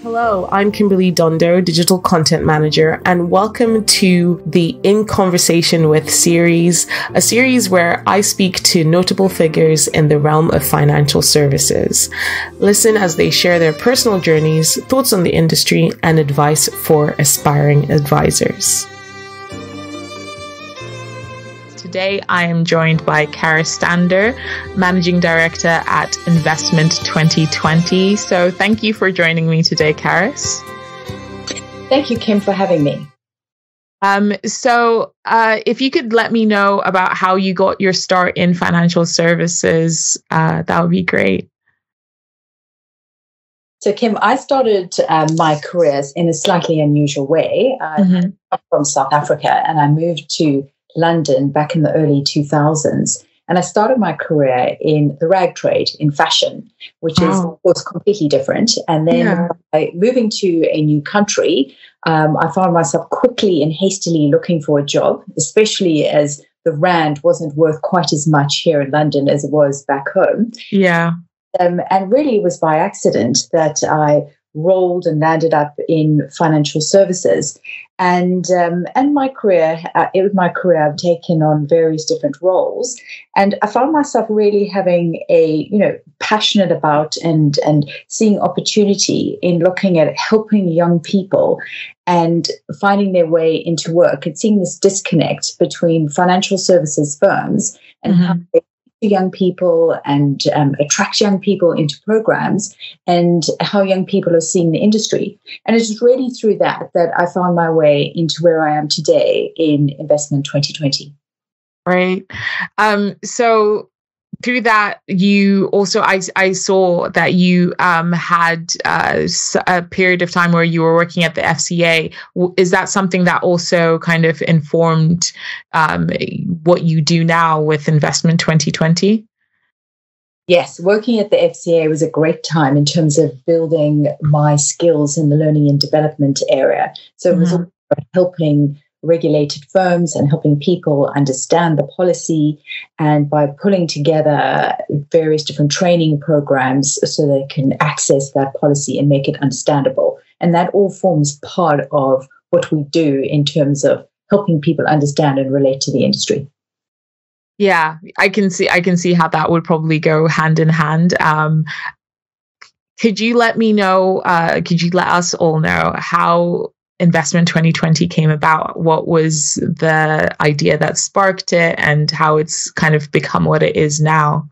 Hello, I'm Kimberley Dondo, Digital Content Manager, and welcome to the In Conversation With series, a series where I speak to notable figures in the realm of financial services. Listen as they share their personal journeys, thoughts on the industry, and advice for aspiring advisors. Today, I am joined by Karis Stander, Managing Director at Investment 2020. So thank you for joining me today, Karis. Thank you, Kim, for having me. If you could let me know about how you got your start in financial services, that would be great. So, Kim, I started my career in a slightly unusual way. I'm from South Africa, and I moved to London back in the early 2000s. And I started my career in the rag trade, in fashion, which was completely different. And then by moving to a new country, I found myself quickly and hastily looking for a job, especially as the rand wasn't worth quite as much here in London as it was back home. Yeah. And really it was by accident that I rolled and landed up in financial services. And my career, I've taken on various different roles, and I found myself really having passionate about and seeing opportunity in looking at helping young people and finding their way into work, and seeing this disconnect between financial services firms and how they young people and attract young people into programs, and how young people are seeing the industry. And it's really through that I found my way into where I am today in Investment 2020. Right. So through that, you also, I saw that you had a period of time where you were working at the FCA. Is that something that also kind of informed what you do now with Investment 2020? Yes, working at the FCA was a great time in terms of building my skills in the learning and development area. So it was all about helping regulated firms and helping people understand the policy, and by pulling together various different training programs so they can access that policy and make it understandable. And that all forms part of what we do in terms of helping people understand and relate to the industry. Yeah, I can see how that would probably go hand in hand. Could you let us all know how Investment 2020 came about? What was the idea that sparked it, and how it's kind of become what it is now?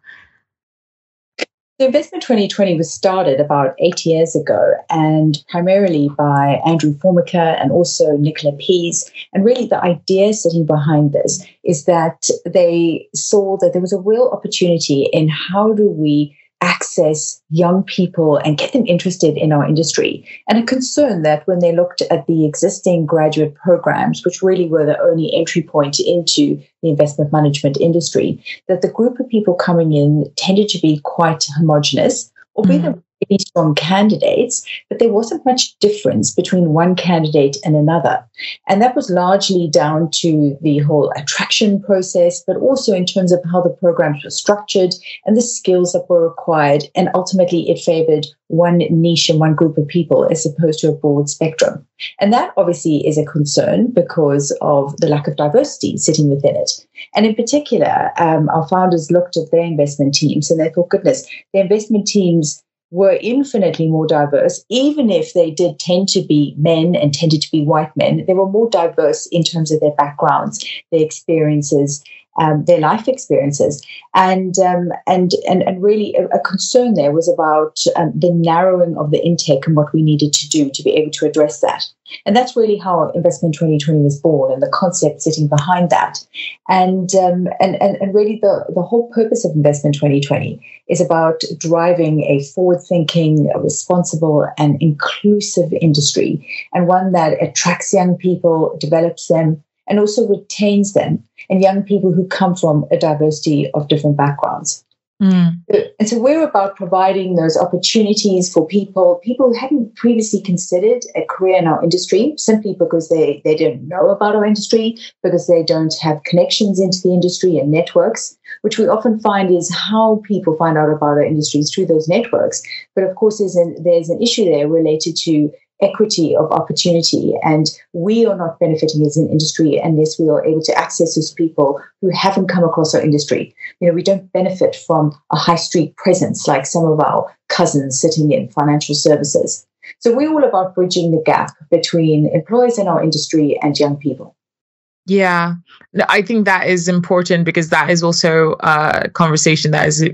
So Investment 2020 was started about 8 years ago, and primarily by Andrew Formica and also Nicola Pease. And really the idea sitting behind this is that they saw that there was a real opportunity in how do we access young people and get them interested in our industry, and a concern that when they looked at the existing graduate programs, which really were the only entry point into the investment management industry, that the group of people coming in tended to be quite homogenous, albeit really strong candidates, but there wasn't much difference between one candidate and another. And that was largely down to the whole attraction process, but also in terms of how the programs were structured and the skills that were required. And ultimately, it favored one niche and one group of people as opposed to a broad spectrum. And that obviously is a concern because of the lack of diversity sitting within it. And in particular, our founders looked at their investment teams and they thought, goodness, their investment teams were infinitely more diverse. Even if they did tend to be men and tended to be white men, they were more diverse in terms of their backgrounds, their experiences, their life experiences. And really a concern there was about the narrowing of the intake and what we needed to do to be able to address that. And that's really how Investment 2020 was born, and the concept sitting behind that. And really the whole purpose of Investment 2020 is about driving a forward-thinking, responsible and inclusive industry, and one that attracts young people, develops them, and also retains them, and young people who come from a diversity of different backgrounds. And so we're about providing those opportunities for people who hadn't previously considered a career in our industry, simply because they don't know about our industry, because they don't have connections into the industry and networks, which we often find is how people find out about our industries through those networks. But of course, there's an issue there related to equity of opportunity, and we are not benefiting as an industry unless we are able to access those people who haven't come across our industry. We don't benefit from a high street presence like some of our cousins sitting in financial services. So we're all about bridging the gap between employers in our industry and young people. Yeah, I think that is important because that is also a conversation that is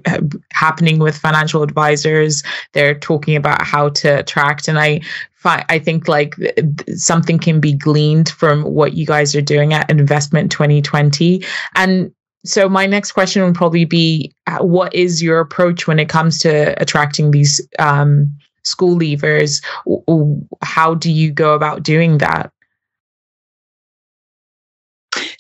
happening with financial advisors. They're talking about how to attract, and I think like something can be gleaned from what you guys are doing at Investment 2020. And so my next question would probably be, what is your approach when it comes to attracting these school leavers? How do you go about doing that?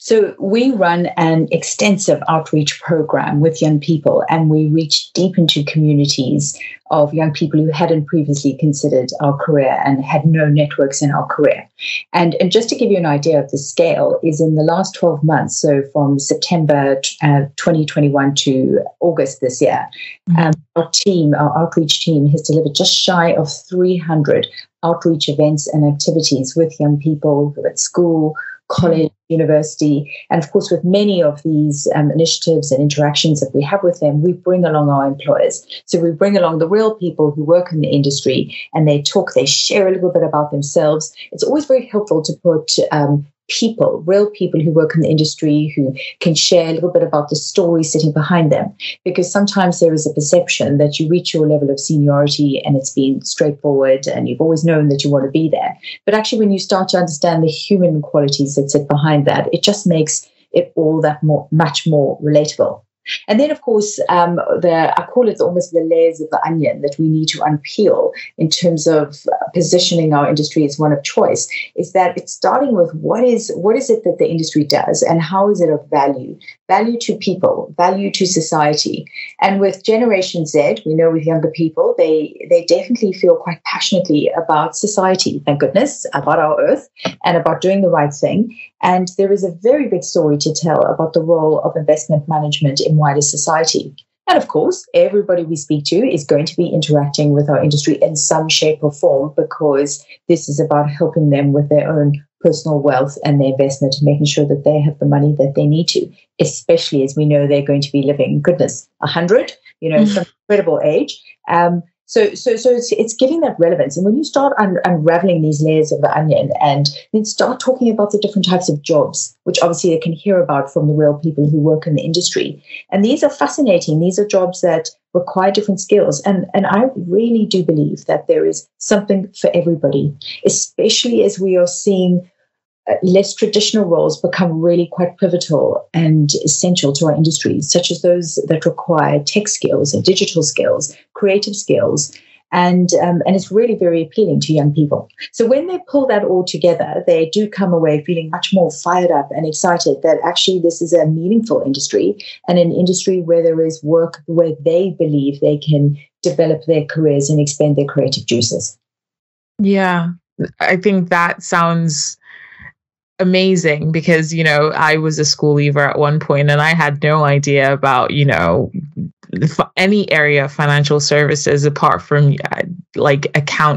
So we run an extensive outreach program with young people, and we reach deep into communities of young people who hadn't previously considered our career and had no networks in our career. And just to give you an idea of the scale, is in the last 12 months, so from September 2021 to August this year, our outreach team has delivered just shy of 300 outreach events and activities with young people at school, college, university, and of course with many of these initiatives and interactions that we have with them, we bring along our employers. So we bring along the real people who work in the industry, and they share a little bit about themselves. It's always very helpful to put real people who work in the industry, who can share a little bit about the story sitting behind them, because sometimes there is a perception that you reach your level of seniority and it's been straightforward and you've always known that you want to be there. But actually, when you start to understand the human qualities that sit behind that, it just makes it all that much more relatable. And then, of course, I call it almost the layers of the onion that we need to unpeel in terms of positioning our industry as one of choice, is that it's starting with what is it that the industry does and how is it of value to people, value to society. And with Generation Z, we know with younger people, they definitely feel quite passionately about society, thank goodness, about our earth and about doing the right thing. And there is a very big story to tell about the role of investment management in wider society. And of course, everybody we speak to is going to be interacting with our industry in some shape or form, because this is about helping them with their own personal wealth and their investment, making sure that they have the money that they need to, especially as we know they're going to be living, 100, some incredible age. So it's giving that relevance. And when you start unraveling these layers of the onion and then start talking about the different types of jobs, which obviously they can hear about from the real people who work in the industry. And these are fascinating. These are jobs that require different skills. And I really do believe that there is something for everybody, especially as we are seeing less traditional roles become really quite pivotal and essential to our industry, such as those that require tech skills and digital skills, creative skills, and it's really very appealing to young people. So when they pull that all together, they do come away feeling much more fired up and excited that actually this is a meaningful industry and an industry where there is work where they believe they can develop their careers and expand their creative juices. Yeah, I think that sounds amazing because, I was a school leaver at one point and I had no idea about, any area of financial services apart from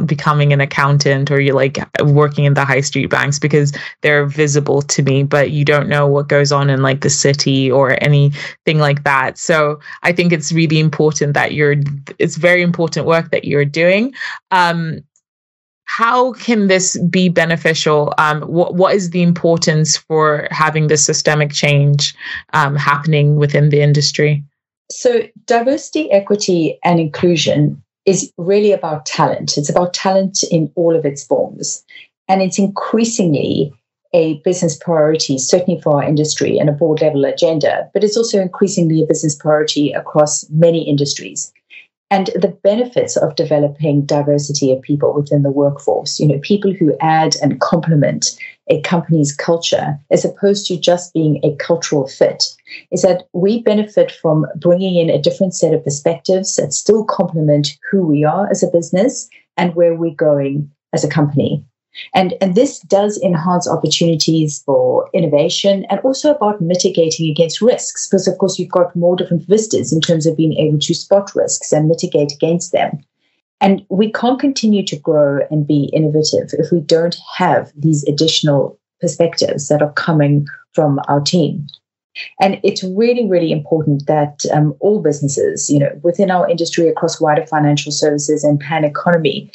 becoming an accountant or you're working in the high street banks, because they're visible to me, but you don't know what goes on in the city or anything like that. So I think it's really important that it's very important work that you're doing. How can this be beneficial? What is the importance for having this systemic change happening within the industry? So diversity, equity, and inclusion is really about talent. It's about talent in all of its forms. And it's increasingly a business priority, certainly for our industry and a board level agenda, but it's also increasingly a business priority across many industries. And the benefits of developing diversity of people within the workforce, people who add and complement a company's culture, as opposed to just being a cultural fit, is that we benefit from bringing in a different set of perspectives that still complement who we are as a business and where we're going as a company. And this does enhance opportunities for innovation and also about mitigating against risks, because, of course, you've got more different vistas in terms of being able to spot risks and mitigate against them. And we can't continue to grow and be innovative if we don't have these additional perspectives that are coming from our team. And it's really, really important that all businesses, within our industry, across wider financial services and pan economy,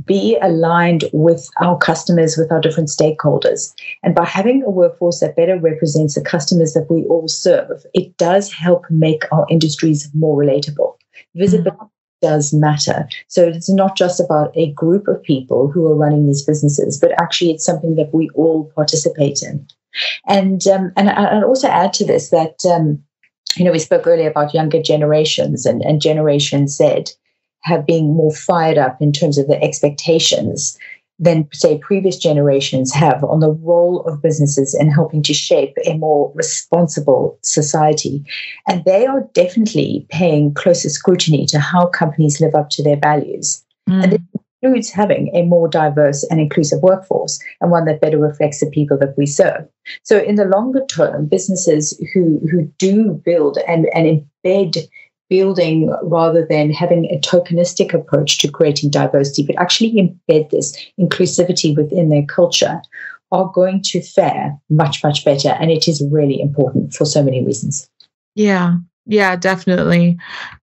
be aligned with our customers, with our different stakeholders. And by having a workforce that better represents the customers that we all serve, it does help make our industries more relatable. Visibility does matter. So it's not just about a group of people who are running these businesses, but actually it's something that we all participate in. And I'd also add to this that, we spoke earlier about younger generations and Generation Z have been more fired up in terms of the expectations than, say, previous generations have on the role of businesses in helping to shape a more responsible society. And they are definitely paying closer scrutiny to how companies live up to their values. And this includes having a more diverse and inclusive workforce, and one that better reflects the people that we serve. So in the longer term, businesses who do build and embed building rather than having a tokenistic approach to creating diversity, but actually embed this inclusivity within their culture, are going to fare much, much better. And it is really important for so many reasons. Yeah, definitely.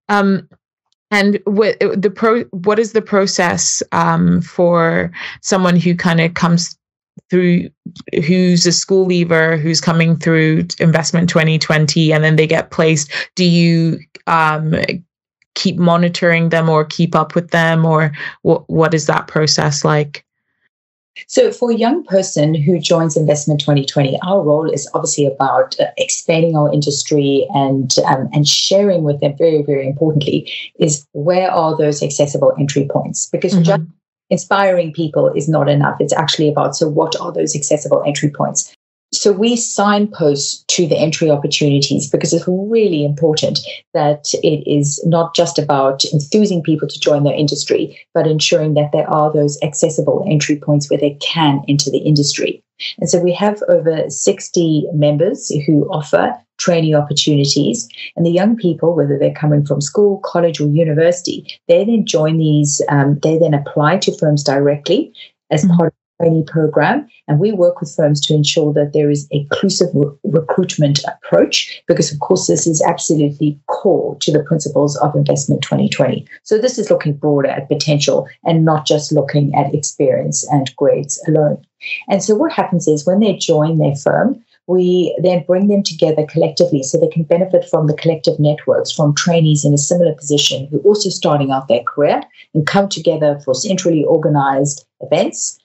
And what is the process for someone who kind of comes through, who's a school leaver, who's coming through Investment 2020, and then they get placed? Do you keep monitoring them or keep up with them, or what is that process like? So for a young person who joins Investment 2020, our role is obviously about expanding our industry and sharing with them, very, very importantly, is where are those accessible entry points? Because just inspiring people is not enough. It's actually about, so what are those accessible entry points? So we signpost to the entry opportunities because it's really important that it is not just about enthusing people to join their industry, but ensuring that there are those accessible entry points where they can enter the industry. And so we have over 60 members who offer training opportunities. And the young people, whether they're coming from school, college, or university, they then join these, they then apply to firms directly as part of trainee program, and we work with firms to ensure that there is a inclusive recruitment approach, because of course this is absolutely core to the principles of Investment 2020. So this is looking broader at potential and not just looking at experience and grades alone. And so what happens is when they join their firm, we then bring them together collectively so they can benefit from the collective networks from trainees in a similar position who are also starting out their career, and come together for centrally organized events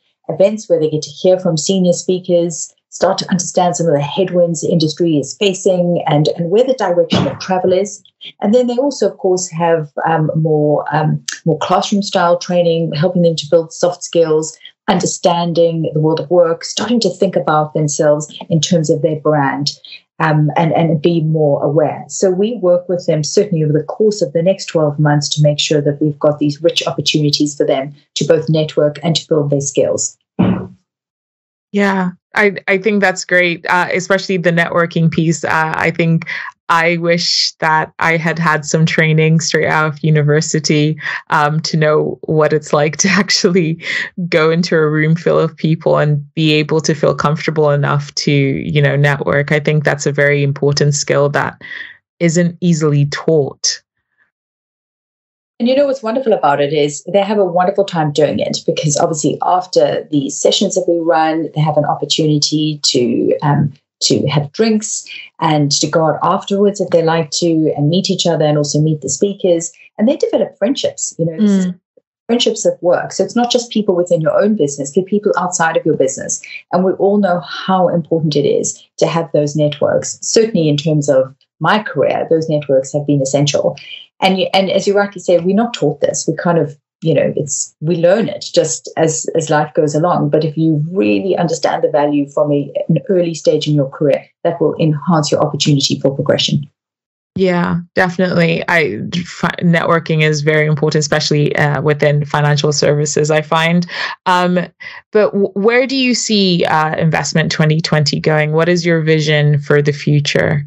where they get to hear from senior speakers, start to understand some of the headwinds the industry is facing and where the direction of travel is. And then they also, of course, have more classroom-style training, helping them to build soft skills, understanding the world of work, starting to think about themselves in terms of their brand, and be more aware. So we work with them certainly over the course of the next 12 months to make sure that we've got these rich opportunities for them to both network and to build their skills. Yeah, I think that's great, especially the networking piece. I think I wish that I had some training straight out of university to know what it's like to actually go into a room full of people and be able to feel comfortable enough to, network. I think that's a very important skill that isn't easily taught. And what's wonderful about it is they have a wonderful time doing it, because obviously after the sessions that we run, they have an opportunity to have drinks and to go out afterwards if they like to, and meet each other and also meet the speakers. And they develop friendships, this is friendships at work. So it's not just people within your own business, but people outside of your business. And we all know how important it is to have those networks. Certainly in terms of my career, those networks have been essential. And as you rightly say, we're not taught this. We kind of, we learn it just as life goes along. But if you really understand the value from an early stage in your career, that will enhance your opportunity for progression. Yeah, definitely. Networking is very important, especially within financial services, I find. But where do you see Investment 2020 going? What is your vision for the future?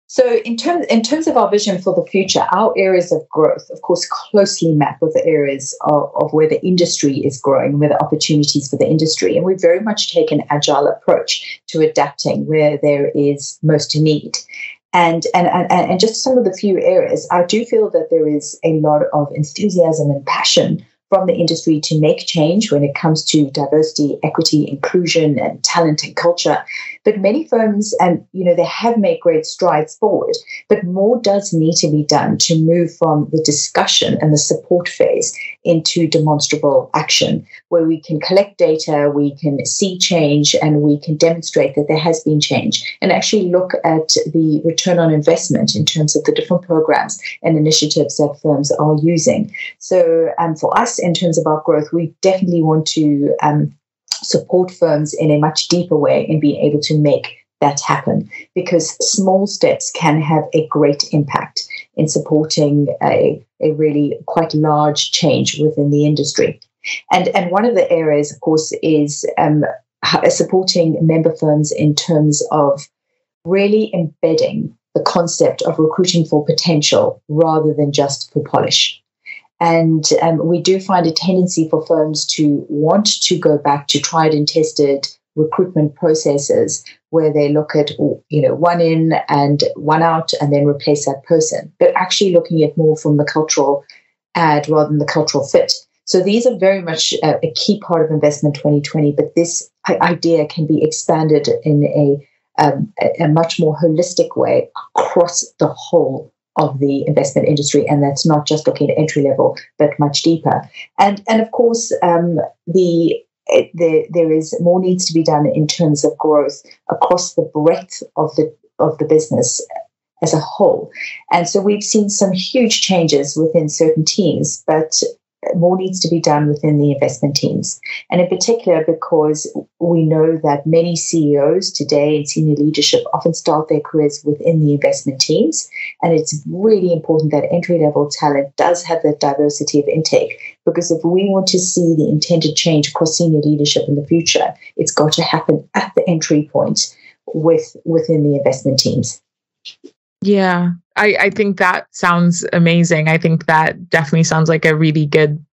So in terms of our vision for the future, our areas of growth, of course, closely map with the areas of where the industry is growing, where the opportunities for the industry. And we very much take an agile approach to adapting where there is most need. And just some of the few areas, I do feel that there is a lot of enthusiasm and passion from the industry to make change when it comes to diversity, equity, inclusion, and talent and culture. But many firms, and they have made great strides forward, but more does need to be done to move from the discussion and the support phase into demonstrable action, where we can collect data, we can see change, and we can demonstrate that there has been change, and actually look at the return on investment in terms of the different programs and initiatives that firms are using. So for us, in terms of our growth, we definitely want to support firms in a much deeper way in being able to make that happen, because small steps can have a great impact in supporting a really quite large change within the industry. And one of the areas, of course, is supporting member firms in terms of really embedding the concept of recruiting for potential rather than just for polish. And we do find a tendency for firms to want to go back to tried and tested recruitment processes where they look at, one in and one out and then replace that person, but actually looking at more from the cultural add rather than the cultural fit. So these are very much a key part of Investment 2020, but this idea can be expanded in a much more holistic way across the whole of the investment industry, and that's not just looking at entry level, but much deeper. And of course, there is more needs to be done in terms of growth across the breadth of the business as a whole. And so we've seen some huge changes within certain teams, but more needs to be done within the investment teams. And in particular, because we know that many CEOs today and senior leadership often start their careers within the investment teams. And it's really important that entry-level talent does have that diversity of intake, because if we want to see the intended change across senior leadership in the future, it's got to happen at the entry point within the investment teams. Yeah, I think that sounds amazing. I think that definitely sounds like a really good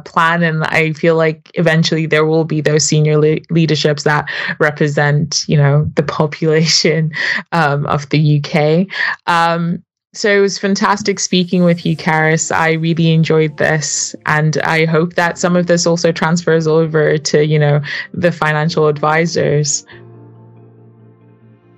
plan. And I feel like eventually there will be those senior leaderships that represent, the population of the UK. So it was fantastic speaking with you, Karis. I really enjoyed this. And I hope that some of this also transfers over to, the financial advisors.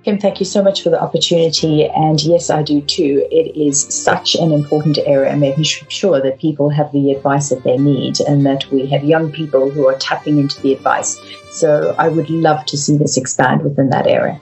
Kim, thank you so much for the opportunity. And yes, I do too. It is such an important area, and making sure that people have the advice that they need and that we have young people who are tapping into the advice. So I would love to see this expand within that area.